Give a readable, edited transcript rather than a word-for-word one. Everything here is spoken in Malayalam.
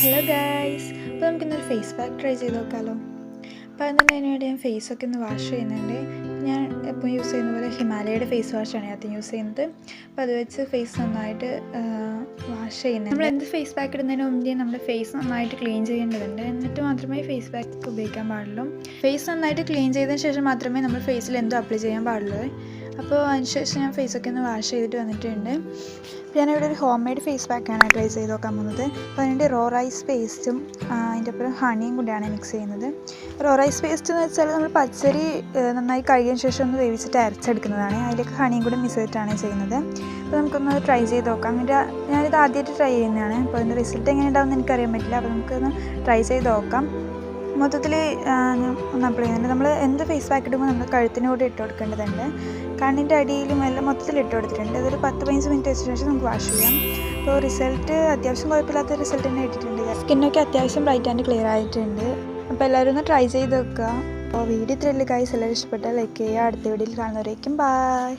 ഹലോ ഗൈസ്, അപ്പോൾ നമുക്കിന്നൊരു ഫേസ് പാക്ക് ട്രൈ ചെയ്ത് നോക്കാമല്ലോ. അപ്പോൾ അതിന് അതിനുവേണ്ടി ഞാൻ ഫേസൊക്കെ ഒന്ന് വാഷ് ചെയ്യുന്നുണ്ട്. ഞാൻ എപ്പോൾ യൂസ് ചെയ്യുന്ന പോലെ ഹിമാലയയുടെ ഫേസ് വാഷാണ് ആദ്യം യൂസ് ചെയ്യുന്നത്. അപ്പോൾ അത് വെച്ച് ഫേസ് നന്നായിട്ട് വാഷ് ചെയ്യുന്നത്. നമ്മൾ എന്ത് ഫേസ് പാക്ക് ഇടുന്നതിന് മുമ്പേ നമ്മുടെ ഫേസ് നന്നായിട്ട് ക്ലീൻ ചെയ്യേണ്ടതുണ്ട്. എന്നിട്ട് മാത്രമേ ഫേസ് പാക്ക് ഉപയോഗിക്കാൻ പാടുള്ളൂ. ഫേസ് നന്നായിട്ട് ക്ലീൻ ചെയ്തതിന് ശേഷം മാത്രമേ നമ്മൾ ഫേസിൽ എന്തോ അപ്ലൈ ചെയ്യാൻ പാടുള്ളൂ. അപ്പോൾ അതിനുശേഷം ഞാൻ ഫേസൊക്കെ ഒന്ന് വാഷ് ചെയ്തിട്ട് വന്നിട്ടുണ്ട്. ഞാനിവിടെ ഒരു ഹോം മെയ്ഡ് ഫേസ് പാക്കാണ് ട്രൈ ചെയ്ത് നോക്കാൻ പോകുന്നത്. അപ്പോൾ അതിൻ്റെ റോ റൈസ് പേസ്റ്റും അതിൻ്റെ ഒപ്പം ഹണിയും കൂടിയാണ് മിക്സ് ചെയ്യുന്നത്. റോ റൈസ് പേസ്റ്റ് എന്ന് വെച്ചാൽ നമ്മൾ പച്ചരി നന്നായി കഴുകിയതിന് ശേഷം ഒന്ന് വേവിച്ചിട്ട് അരച്ചെടുക്കുന്നതാണ്. അതിലേക്ക് ഹണിയും കൂടി മിക്സ് ചെയ്തിട്ടാണ് ചെയ്യുന്നത്. അപ്പോൾ നമുക്കൊന്ന് ട്രൈ ചെയ്ത് നോക്കാം. ഞാനിത് ആദ്യമായിട്ട് ട്രൈ ചെയ്യുന്നതാണ്. അപ്പോൾ അതിൻ്റെ റിസൾട്ട് എങ്ങനെ ഉണ്ടാവുമെന്ന് എനിക്കറിയാൻ പറ്റില്ല. അപ്പോൾ നമുക്കൊന്ന് ട്രൈ ചെയ്ത് നോക്കാം. മൊത്തത്തിൽ ഒന്ന് അപ്ലൈ ചെയ്യുന്നുണ്ട്. നമ്മൾ എന്ത് ഫേസ് പാക്ക് ഇടുമ്പോൾ നമ്മൾ കഴുത്തിന് കൂടി ഇട്ട് കൊടുക്കേണ്ടതുണ്ട്. കണ്ണിൻ്റെ അടിയിലും എല്ലാം മൊത്തത്തിൽ ഇട്ട് കൊടുത്തിട്ടുണ്ട്. അതൊരു 10-15 മിനിറ്റ് വെച്ച ശേഷം നമുക്ക് വാഷ് ചെയ്യാം. അപ്പോൾ റിസൾട്ട് അത്യാവശ്യം കുഴപ്പമില്ലാത്ത റിസൾട്ട് തന്നെ ഇട്ടിട്ടുണ്ട്. സ്കിന്നൊക്കെ അത്യാവശ്യം ബ്രൈറ്റ് ആൻഡ് ക്ലിയർ ആയിട്ടുണ്ട്. അപ്പോൾ എല്ലാവരും ഒന്ന് ട്രൈ ചെയ്ത് നോക്കുക. അപ്പോൾ വീഡിയോ ഇത്രയല്ലേ ഗൈസ്, എല്ലാവരും ഇഷ്ടപ്പെട്ടാൽ ലൈക്ക് ചെയ്യുക. അടുത്ത വീഡിയോയിൽ കാണുന്നവരേക്കും ബൈ.